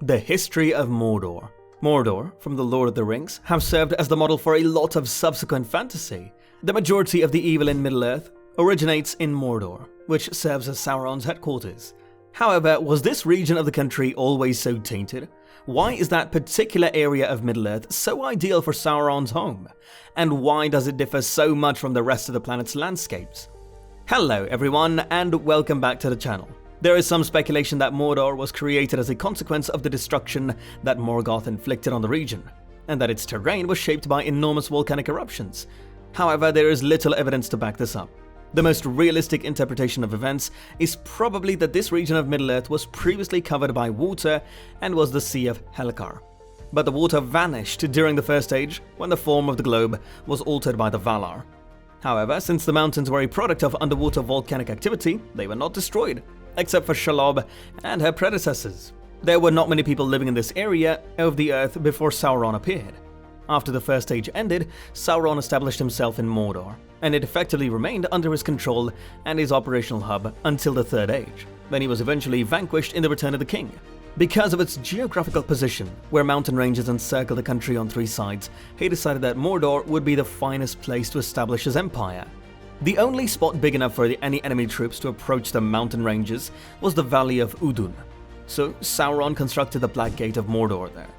The History of Mordor. Mordor, from the Lord of the Rings, have served as the model for a lot of subsequent fantasy. The majority of the evil in Middle-earth originates in Mordor, which serves as Sauron's headquarters. However, was this region of the country always so tainted? Why is that particular area of Middle-earth so ideal for Sauron's home? And why does it differ so much from the rest of the planet's landscapes? Hello everyone, and welcome back to the channel. There is some speculation that Mordor was created as a consequence of the destruction that Morgoth inflicted on the region, and that its terrain was shaped by enormous volcanic eruptions. However, there is little evidence to back this up. The most realistic interpretation of events is probably that this region of Middle-earth was previously covered by water and was the Sea of Helcar. But the water vanished during the First Age, when the form of the globe was altered by the Valar. However, since the mountains were a product of underwater volcanic activity, they were not destroyed, except for Shelob and her predecessors. There were not many people living in this area of the earth before Sauron appeared. After the First Age ended, Sauron established himself in Mordor, and it effectively remained under his control and his operational hub until the Third Age, when he was eventually vanquished in the Return of the King. Because of its geographical position, where mountain ranges encircle the country on three sides, he decided that Mordor would be the finest place to establish his empire. The only spot big enough for any enemy troops to approach the mountain ranges was the Valley of Udun, so Sauron constructed the Black Gate of Mordor there.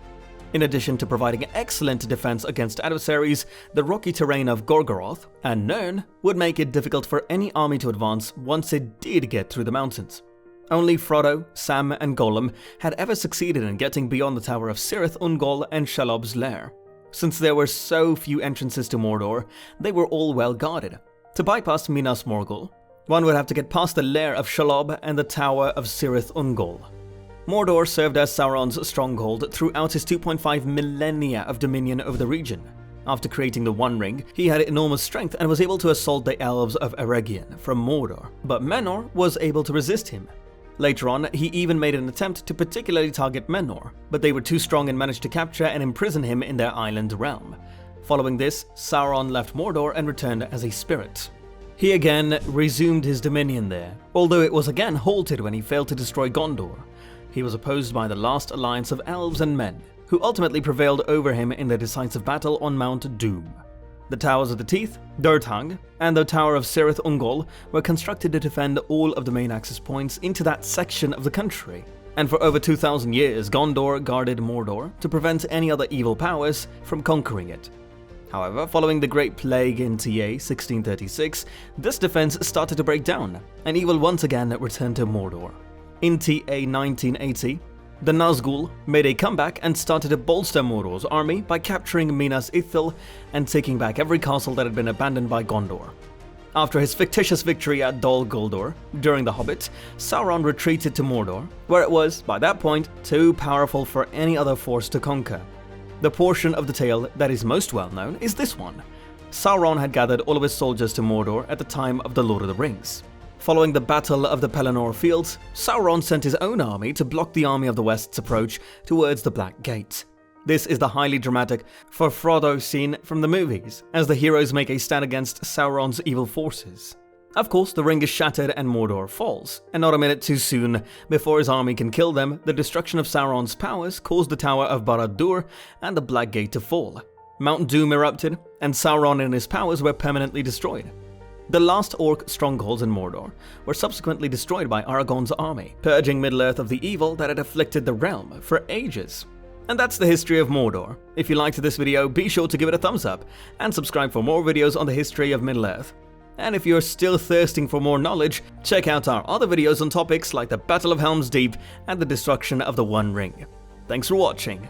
In addition to providing excellent defense against adversaries, the rocky terrain of Gorgoroth and Nirn would make it difficult for any army to advance once it did get through the mountains. Only Frodo, Sam and Gollum had ever succeeded in getting beyond the Tower of Cirith Ungol and Shelob's lair. Since there were so few entrances to Mordor, they were all well guarded. To bypass Minas Morgul, one would have to get past the lair of Shelob and the Tower of Cirith Ungol. Mordor served as Sauron's stronghold throughout his 2.5 millennia of dominion over the region. After creating the One Ring, he had enormous strength and was able to assault the elves of Eregion from Mordor, but Menor was able to resist him. Later on, he even made an attempt to particularly target Menor, but they were too strong and managed to capture and imprison him in their island realm. Following this, Sauron left Mordor and returned as a spirit. He again resumed his dominion there, although it was again halted when he failed to destroy Gondor. He was opposed by the last alliance of elves and men, who ultimately prevailed over him in the decisive battle on Mount Doom. The Towers of the Teeth, Durthang, and the Tower of Cirith Ungol were constructed to defend all of the main access points into that section of the country. And for over 2,000 years, Gondor guarded Mordor to prevent any other evil powers from conquering it. However, following the Great Plague in TA 1636, this defense started to break down, and evil once again returned to Mordor. In TA 1980, the Nazgul made a comeback and started to bolster Mordor's army by capturing Minas Ithil and taking back every castle that had been abandoned by Gondor. After his fictitious victory at Dol Guldur during The Hobbit, Sauron retreated to Mordor, where it was, by that point, too powerful for any other force to conquer. The portion of the tale that is most well known is this one. Sauron had gathered all of his soldiers to Mordor at the time of The Lord of the Rings. Following the Battle of the Pelennor Fields, Sauron sent his own army to block the Army of the West's approach towards the Black Gate. This is the highly dramatic for Frodo scene from the movies, as the heroes make a stand against Sauron's evil forces. Of course, the ring is shattered and Mordor falls, and not a minute too soon, before his army can kill them, the destruction of Sauron's powers caused the Tower of Barad-dûr and the Black Gate to fall. Mount Doom erupted, and Sauron and his powers were permanently destroyed. The last orc strongholds in Mordor were subsequently destroyed by Aragorn's army, purging Middle-earth of the evil that had afflicted the realm for ages. And that's the history of Mordor. If you liked this video, be sure to give it a thumbs up, and subscribe for more videos on the history of Middle-earth. And if you're still thirsting for more knowledge, check out our other videos on topics like the Battle of Helm's Deep and the destruction of the One Ring. Thanks for watching.